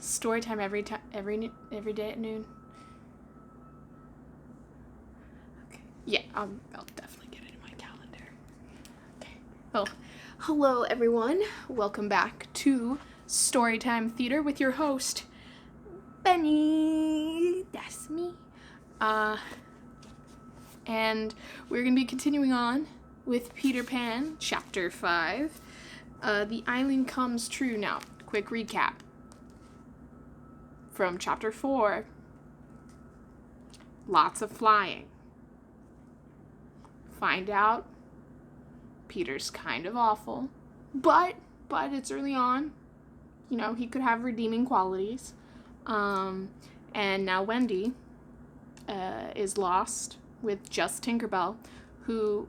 story time every day at noon? Okay. Yeah, I'll definitely get it in my calendar. Okay. Well, hello everyone. Welcome back to Storytime Theatre with your host, Benny. That's me. And we're going to be continuing on with Peter Pan, Chapter 5. The island comes true. Now, quick recap from Chapter 4. Lots of flying. Find out Peter's kind of awful, but it's early on. You know, he could have redeeming qualities. And now Wendy is lost with just Tinkerbell, who,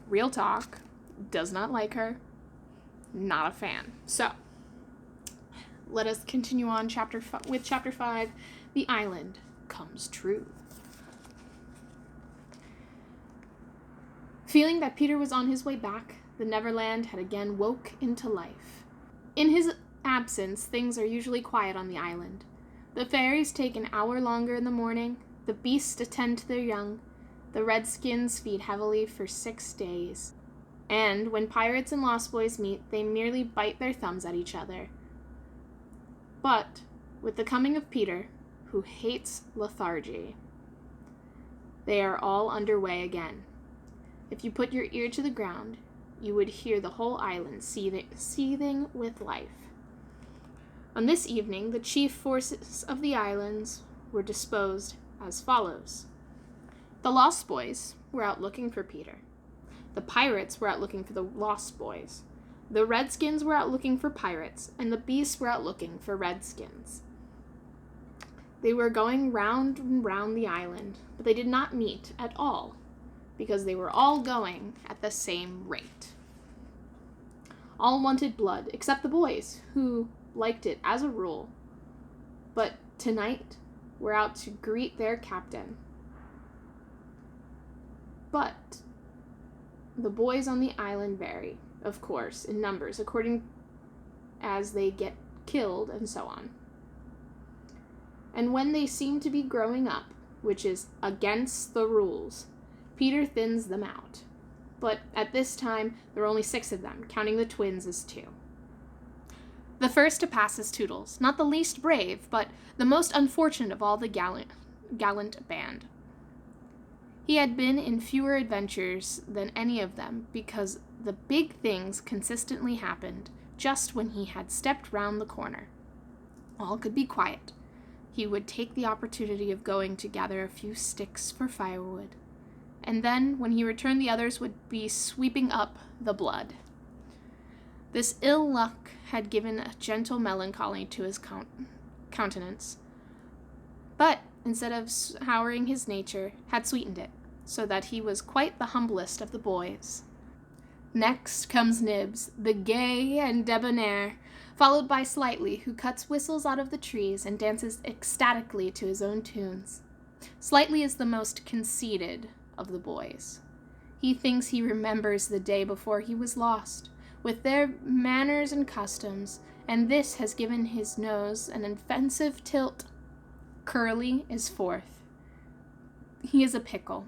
real talk, does not like her. Not a fan. So, let us continue on with Chapter 5, The Island Comes True. Feeling that Peter was on his way back, the Neverland had again woke into life. In his absence, things are usually quiet on the island. The fairies take an hour longer in the morning, the beasts attend to their young, the redskins feed heavily for 6 days. And when pirates and lost boys meet, they merely bite their thumbs at each other. But with the coming of Peter, who hates lethargy, they are all underway again. If you put your ear to the ground, you would hear the whole island seething with life. On this evening, the chief forces of the islands were disposed as follows. The Lost Boys were out looking for Peter. The pirates were out looking for the Lost Boys. The redskins were out looking for pirates, and the beasts were out looking for redskins. They were going round and round the island, but they did not meet at all, because they were all going at the same rate. All wanted blood, except the boys, who liked it as a rule, but tonight were out to greet their captain. But the boys on the island vary, of course, in numbers, according as they get killed and so on. And when they seem to be growing up, which is against the rules, Peter thins them out. But at this time, there are only 6 of them, counting the twins as 2. The first to pass is Toodles, not the least brave, but the most unfortunate of all the gallant band. He had been in fewer adventures than any of them, because the big things consistently happened just when he had stepped round the corner. All could be quiet. He would take the opportunity of going to gather a few sticks for firewood, and then, when he returned, the others would be sweeping up the blood. This ill luck had given a gentle melancholy to his countenance, but instead of souring his nature, had sweetened it, so that he was quite the humblest of the boys. Next comes Nibs, the gay and debonair, followed by Slightly, who cuts whistles out of the trees and dances ecstatically to his own tunes. Slightly is the most conceited of the boys. He thinks he remembers the day before he was lost, with their manners and customs, and this has given his nose an offensive tilt. Curly is 4th. He is a pickle,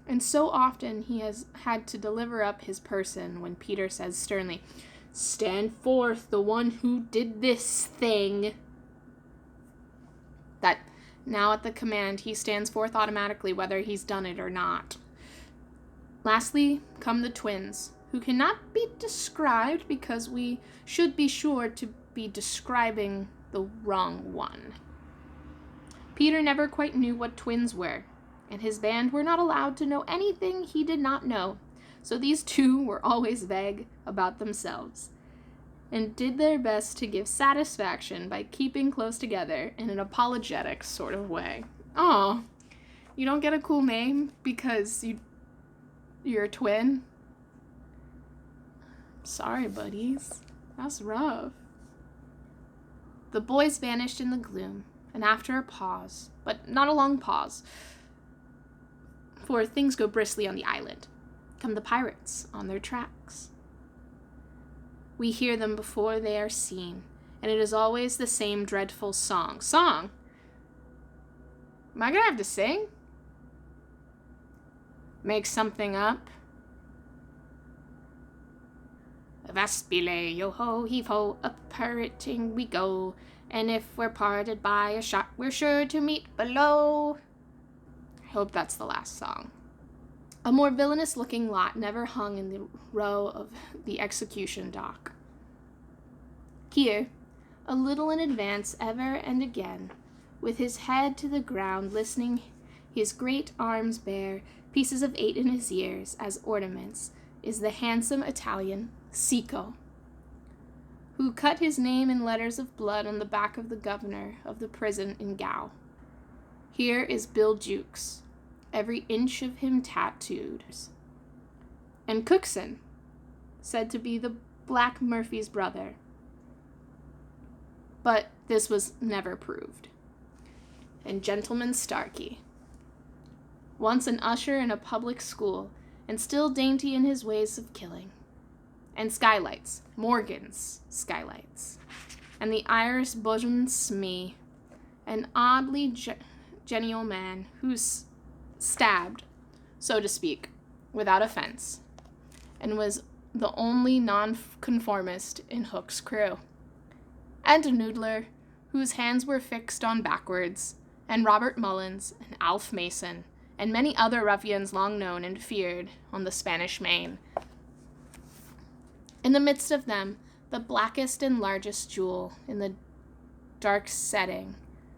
and so often he has had to deliver up his person when Peter says sternly, "Stand forth, the one who did this thing," that now at the command he stands forth automatically whether he's done it or not. Lastly come the twins, who cannot be described because we should be sure to be describing the wrong one. Peter never quite knew what twins were, and his band were not allowed to know anything he did not know, so these two were always vague about themselves, and did their best to give satisfaction by keeping close together in an apologetic sort of way. Oh, you don't get a cool name because you're a twin? Sorry, buddies. That's rough. The boys vanished in the gloom, and after a pause, but not a long pause, for things go briskly on the island, come the pirates on their tracks. We hear them before they are seen, and it is always the same dreadful song. Song? Am I gonna have to sing? Make something up? Vespile, yo-ho, heave-ho, up-pirating we go, and if we're parted by a shot, we're sure to meet below. I hope that's the last song. A more villainous-looking lot never hung in the row of the execution dock. Here, a little in advance ever and again, with his head to the ground, listening, his great arms bare, pieces of 8 in his ears as ornaments, is the handsome Italian Sico, who cut his name in letters of blood on the back of the governor of the prison in Gao. Here is Bill Jukes, every inch of him tattooed. And Cookson, said to be the Black Murphy's brother. But this was never proved. And Gentleman Starkey, once an usher in a public school, and still dainty in his ways of killing. And Skylights, Morgan's Skylights, and the Irish bosun Smee, an oddly genial man who's stabbed, so to speak, without offense, and was the only nonconformist in Hook's crew. And a noodler, whose hands were fixed on backwards, and Robert Mullins, and Alf Mason, and many other ruffians long known and feared on the Spanish Main. In the midst of them, the blackest and largest jewel in the dark setting,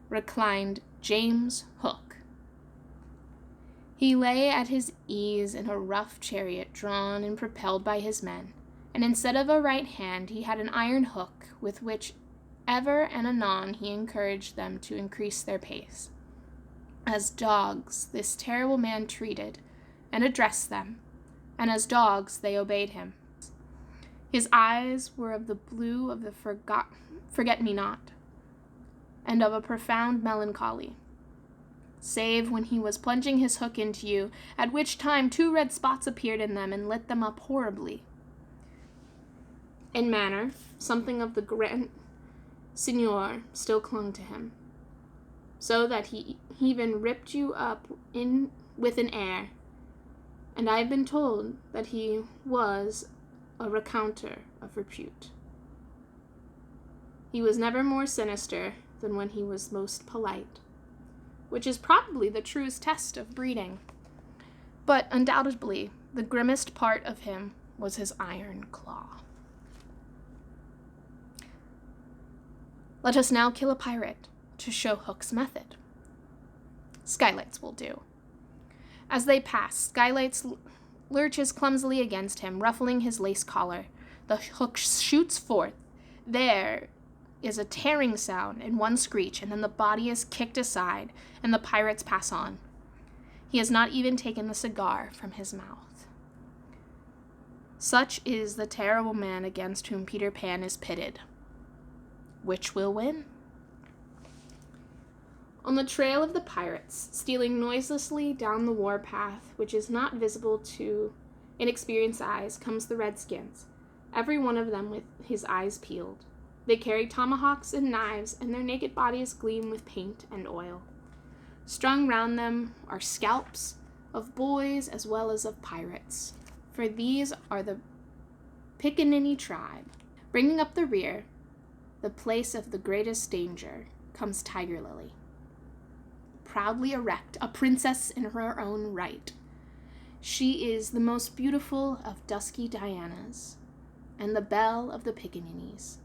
reclined James Hook. He lay at his ease in a rough chariot drawn and propelled by his men, and instead of a right hand he had an iron hook with which ever and anon he encouraged them to increase their pace. As dogs this terrible man treated and addressed them, and as dogs they obeyed him. His eyes were of the blue of the forget-me-not, and of a profound melancholy, save when he was plunging his hook into you, at which time 2 red spots appeared in them and lit them up horribly. In manner, something of the grand Signor still clung to him, so that he even ripped you up with an air, and I have been told that he was a recounter of repute. He was never more sinister than when he was most polite, which is probably the truest test of breeding. But undoubtedly, the grimmest part of him was his iron claw. Let us now kill a pirate to show Hook's method. Skylights will do. As they pass, Skylights lurches clumsily against him, ruffling his lace collar. The hook shoots forth. There is a tearing sound and one screech, and then the body is kicked aside, and the pirates pass on. He has not even taken the cigar from his mouth. Such is the terrible man against whom Peter Pan is pitted. Which will win? On the trail of the pirates, stealing noiselessly down the warpath, which is not visible to inexperienced eyes, comes the redskins, every one of them with his eyes peeled. They carry tomahawks and knives, and their naked bodies gleam with paint and oil. Strung round them are scalps of boys as well as of pirates, for these are the Pickaninny tribe. Bringing up the rear, the place of the greatest danger, comes Tiger Lily. Proudly erect, a princess in her own right. She is the most beautiful of dusky Dianas, and the belle of the Pickaninnies.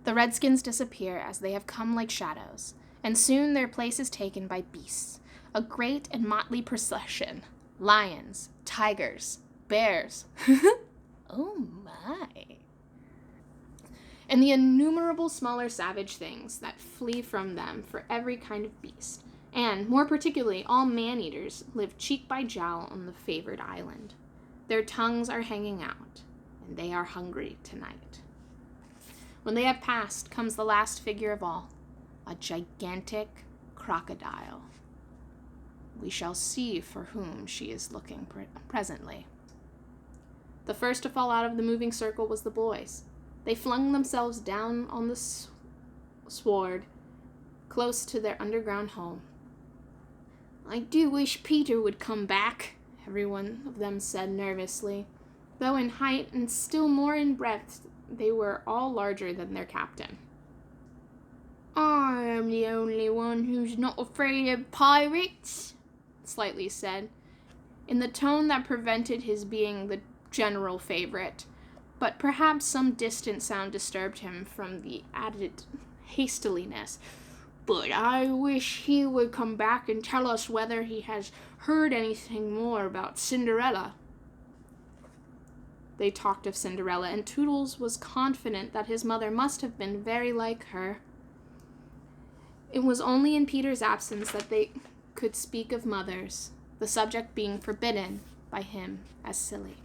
The redskins disappear as they have come like shadows, and soon their place is taken by beasts, a great and motley procession, lions, tigers, bears, oh my, and the innumerable smaller savage things that flee from them for every kind of beast, and, more particularly, all man-eaters live cheek by jowl on the favored island. Their tongues are hanging out, and they are hungry tonight. When they have passed, comes the last figure of all, a gigantic crocodile. We shall see for whom she is looking presently. The first to fall out of the moving circle was the boys. They flung themselves down on the sward close to their underground home. "I do wish Peter would come back," every one of them said nervously, though in height and still more in breadth they were all larger than their captain. "I am the only one who's not afraid of pirates," Slightly said, in the tone that prevented his being the general favorite, but perhaps some distant sound disturbed him from the added hastiliness. "But I wish he would come back and tell us whether he has heard anything more about Cinderella." They talked of Cinderella, and Toodles was confident that his mother must have been very like her. It was only in Peter's absence that they could speak of mothers, the subject being forbidden by him as silly.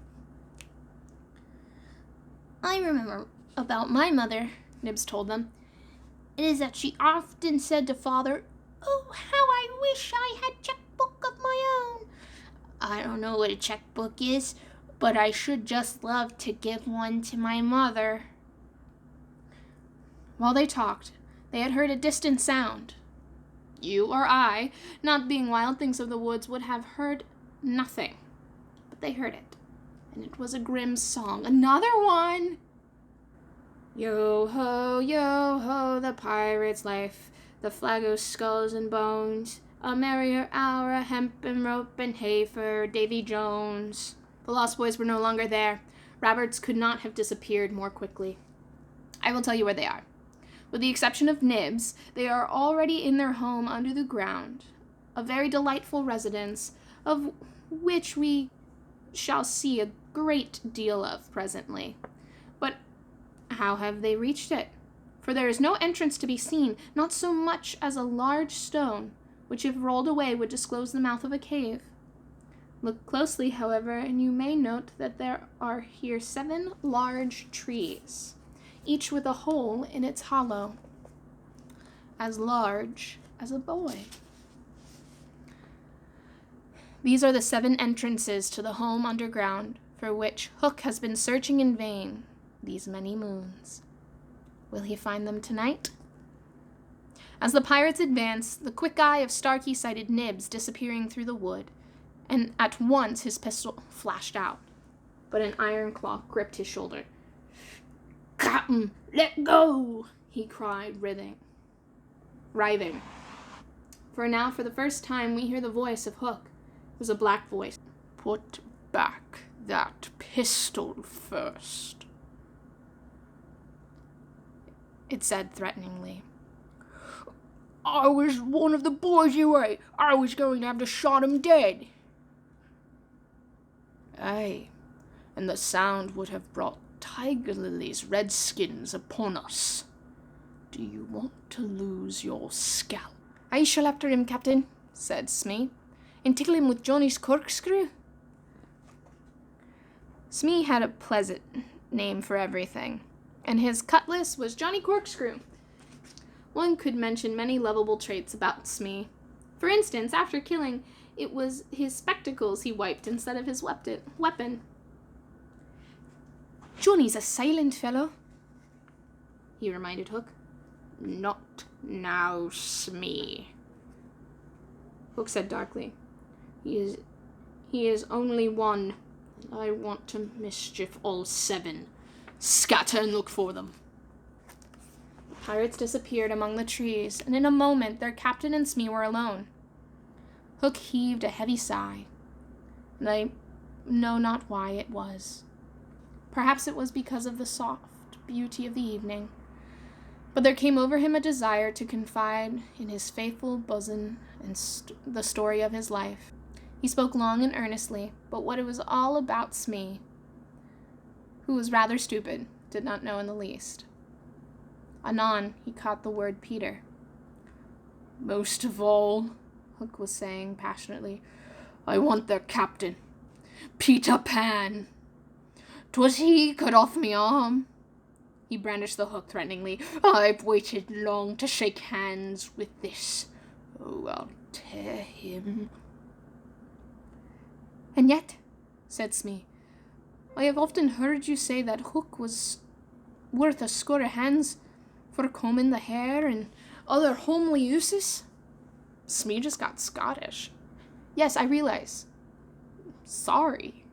"I remember about my mother," Nibs told them. "It is that she often said to Father, 'Oh, how I wish I had a checkbook of my own.' I don't know what a checkbook is, but I should just love to give one to my mother." While they talked, they had heard a distant sound. You or I, not being wild things of the woods, would have heard nothing. But they heard it, and it was a grim song. Another one! Yo ho, the pirate's life, the flag o' skulls and bones, a merrier hour, a hemp and rope and hay for Davy Jones. The Lost Boys were no longer there. Roberts could not have disappeared more quickly. I will tell you where they are. With the exception of Nibs, they are already in their home under the ground, a very delightful residence, of which we shall see a great deal of presently. But how have they reached it? For there is no entrance to be seen, not so much as a large stone, which if rolled away would disclose the mouth of a cave. Look closely, however, and you may note that there are here 7 large trees, each with a hole in its hollow, as large as a boy. These are the 7 entrances to the home underground, for which Hook has been searching in vain these many moons. Will he find them tonight? As the pirates advanced, the quick eye of Starkey sighted Nibs disappearing through the wood, and at once his pistol flashed out, but an iron claw gripped his shoulder. "Captain, let go!" he cried, writhing. For now, for the first time, we hear the voice of Hook. It was a black voice. "Put back that pistol first," it said threateningly. "I was one of the boys you ate. I was going to have to shot him dead." "Aye, and the sound would have brought tiger lilies, redskins upon us. Do you want to lose your scalp?" "I shall after him, Captain," said Smee, "and tickle him with Johnny's corkscrew." Smee had a pleasant name for everything, and his cutlass was Johnny Corkscrew. One could mention many lovable traits about Smee. For instance, after killing, it was his spectacles he wiped instead of his weapon. "Johnny's a silent fellow," he reminded Hook. "Not now, Smee," Hook said darkly. He is only one, and I want to mischief all 7. Scatter and look for them." The pirates disappeared among the trees, and in a moment their captain and Smee were alone. Hook heaved a heavy sigh, and I know not why it was. Perhaps it was because of the soft beauty of the evening, but there came over him a desire to confide in his faithful bosom and the story of his life. He spoke long and earnestly, but what it was all about Smee, who was rather stupid, did not know in the least. Anon he caught the word Peter. "Most of all," Hook was saying passionately, "I want their captain, Peter Pan. 'Twas he cut off me arm." He brandished the hook threateningly. "I've waited long to shake hands with this. Oh, I'll tear him." "And yet," said Smee, "I have often heard you say that Hook was worth a score of hands for combing the hair and other homely uses? Smee just got Scottish. Yes, I realize. Sorry.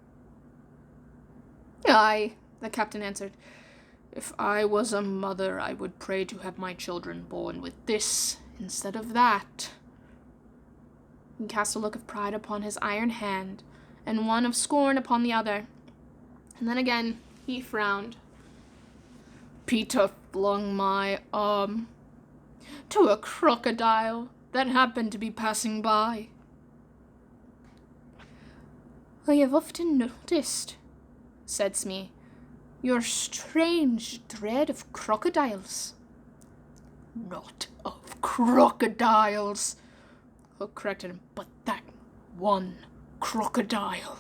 Aye, the captain answered. If I was a mother, I would pray to have my children born with this instead of that. He cast a look of pride upon his iron hand, and one of scorn upon the other. And then again he frowned. Peter flung my arm to a crocodile that happened to be passing by. I have often noticed, said Smee, your strange dread of crocodiles. Not of crocodiles, Hook corrected him, but that one crocodile.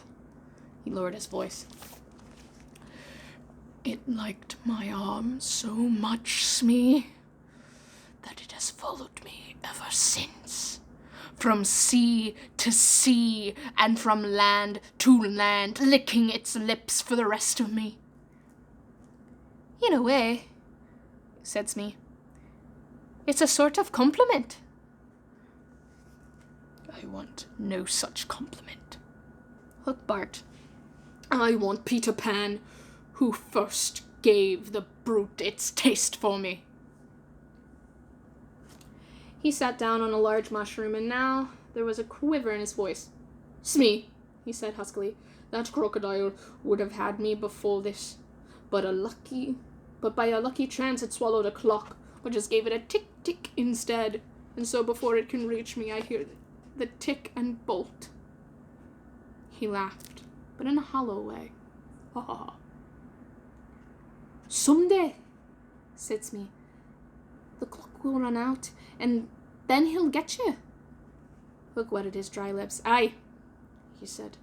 He lowered his voice. It liked my arm so much, Smee, that it has followed me ever since. From sea to sea, and from land to land, licking its lips for the rest of me. In a way, said Smee, it's a sort of compliment. I want no such compliment, Hook barked. I want Peter Pan, who first gave the brute its taste for me. He sat down on a large mushroom, and now there was a quiver in his voice. Smee, he said huskily, that crocodile would have had me before this, but by a lucky chance it swallowed a clock, which just gave it a tick-tick instead, and so before it can reach me I hear the tick and bolt. He laughed, but in a hollow way. Ha ha ha. Someday, said Smee, the clock will run out, and then he'll get you. Hook wetted his dry lips. Aye, he said.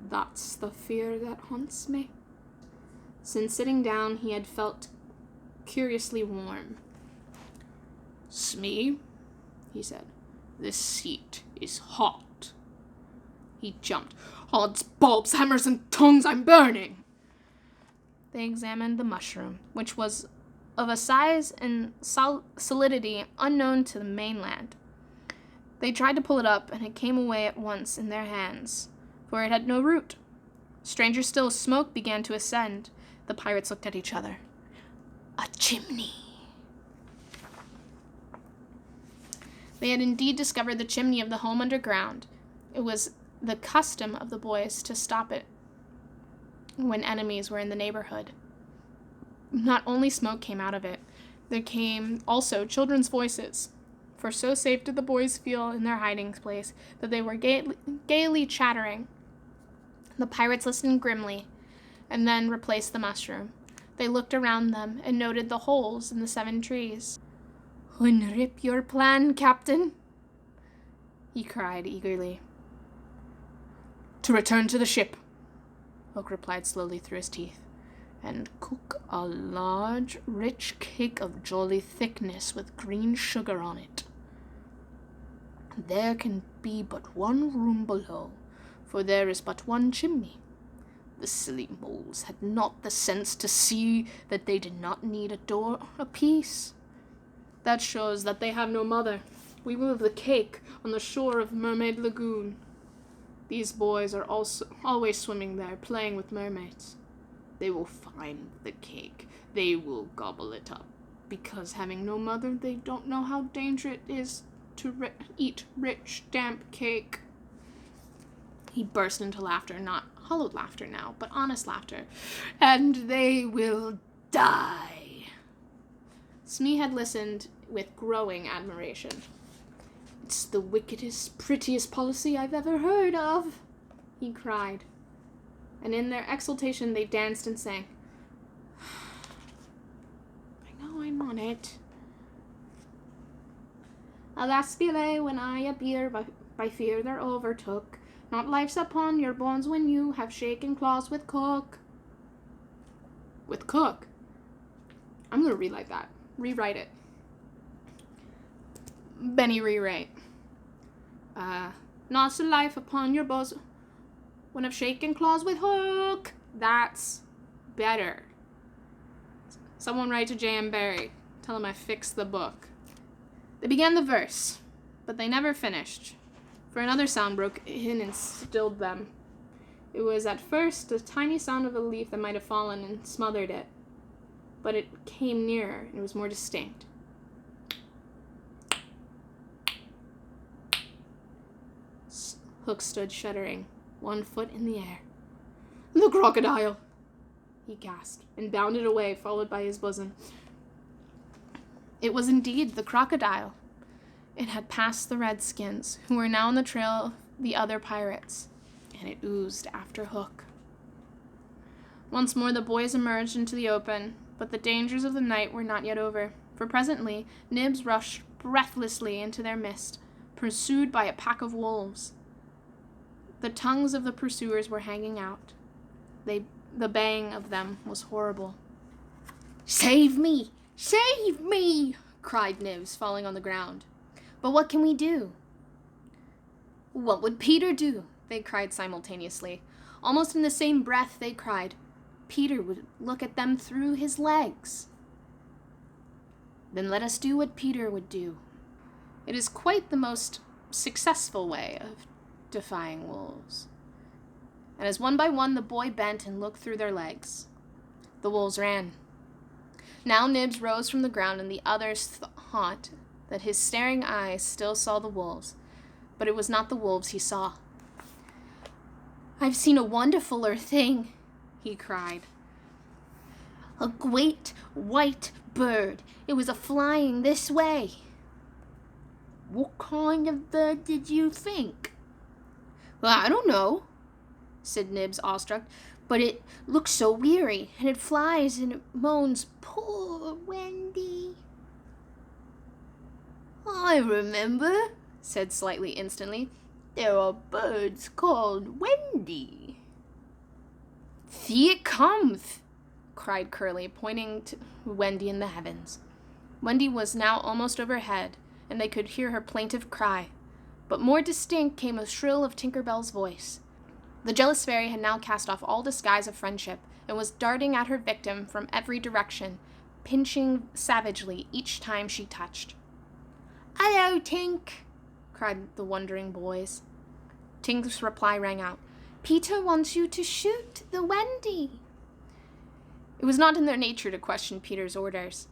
That's the fear that haunts me. Since sitting down, he had felt curiously warm. Smee, he said, this seat is hot. He jumped. Odds, bulbs, hammers, and tongues, I'm burning. They examined the mushroom, which was of a size and solidity unknown to the mainland. They tried to pull it up, and it came away at once in their hands, for it had no root. Stranger still, smoke began to ascend. The pirates looked at each other. A chimney. They had indeed discovered the chimney of the home underground. It was the custom of the boys to stop it when enemies were in the neighborhood. Not only smoke came out of it, there came also children's voices, for so safe did the boys feel in their hiding place that they were gaily chattering. The pirates listened grimly, and then replaced the mushroom. They looked around them and noted the holes in the 7 trees. Unrip your plan, Captain, he cried eagerly. To return to the ship, Hook replied slowly through his teeth, and cook a large, rich cake of jolly thickness with green sugar on it. There can be but one room below, for there is but one chimney. The silly moles had not the sense to see that they did not need a door apiece. That shows that they have no mother. We will have the cake on the shore of Mermaid Lagoon. These boys are also always swimming there, playing with mermaids. They will find the cake. They will gobble it up. Because having no mother, they don't know how dangerous it is to eat rich, damp cake. He burst into laughter, not hollowed laughter now, but honest laughter. And they will die. Smee had listened with growing admiration. It's the wickedest, prettiest policy I've ever heard of, he cried. And in their exultation they danced and sang. I know I'm on it. Alas, Philae, when I appear, by fear they're overtook. Not life's upon your bones when you have shaken claws with Cook. With Cook? I'm going to rewrite that. Rewrite it. Benny rewrite. Not so life upon your bones when I've shaken claws with Hook. That's better. Someone write to J.M. Barrie. Tell him I fixed the book. They began the verse, but they never finished, for another sound broke in and stilled them. It was at first the tiny sound of a leaf that might have fallen and smothered it, but it came nearer and it was more distinct. Hook stood shuddering, 1 foot in the air. "The crocodile!" he gasped, and bounded away, followed by his bosom. It was indeed the crocodile. It had passed the Redskins, who were now on the trail of the other pirates, and it oozed after Hook. Once more the boys emerged into the open, but the dangers of the night were not yet over, for presently Nibs rushed breathlessly into their midst, pursued by a pack of wolves. The tongues of the pursuers were hanging out. The baying of them was horrible. "Save me! Save me!" cried Nibs, falling on the ground. "But what can we do?" "What would Peter do?" they cried simultaneously. Almost in the same breath they cried, "Peter would look at them through his legs." "Then let us do what Peter would do." It is quite the most successful way of defying wolves. And as one by one the boy bent and looked through their legs, the wolves ran. Now Nibs rose from the ground, and the others thought that his staring eyes still saw the wolves, but it was not the wolves he saw. "I've seen a wonderfuller thing," he cried. "A great white bird. It was a-flying this way." "What kind of bird did you think?" "Well, I don't know," said Nibs, awestruck, "but it looks so weary, and it flies and it moans, 'Poor Wendy.'" "I remember," said Slightly instantly. "There are birds called Wendy." "See it comes," cried Curly, pointing to Wendy in the heavens. Wendy was now almost overhead, and they could hear her plaintive cry, but more distinct came a shrill of Tinker Bell's voice. The jealous fairy had now cast off all disguise of friendship, and was darting at her victim from every direction, pinching savagely each time she touched. "Hello, Tink!" cried the wondering boys. Tink's reply rang out, "Peter wants you to shoot the Wendy." It was not in their nature to question Peter's orders.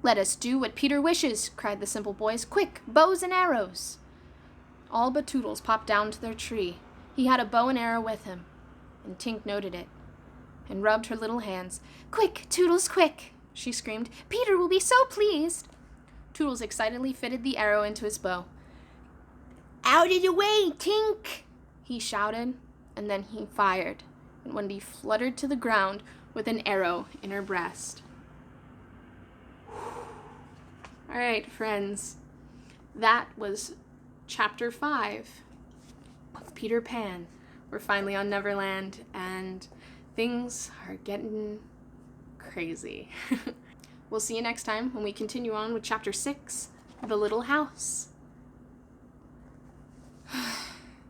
"Let us do what Peter wishes," cried the simple boys. "Quick, bows and arrows!" All but Toodles popped down to their tree. He had a bow and arrow with him, and Tink noted it, and rubbed her little hands. "Quick, Toodles, quick!" she screamed. "Peter will be so pleased." Toodles excitedly fitted the arrow into his bow. "Out of the way, Tink!" he shouted, and then he fired, and Wendy fluttered to the ground with an arrow in her breast. All right, friends, that was Chapter 5 of Peter Pan. We're finally on Neverland, and things are getting crazy. We'll see you next time when we continue on with Chapter 6, The Little House.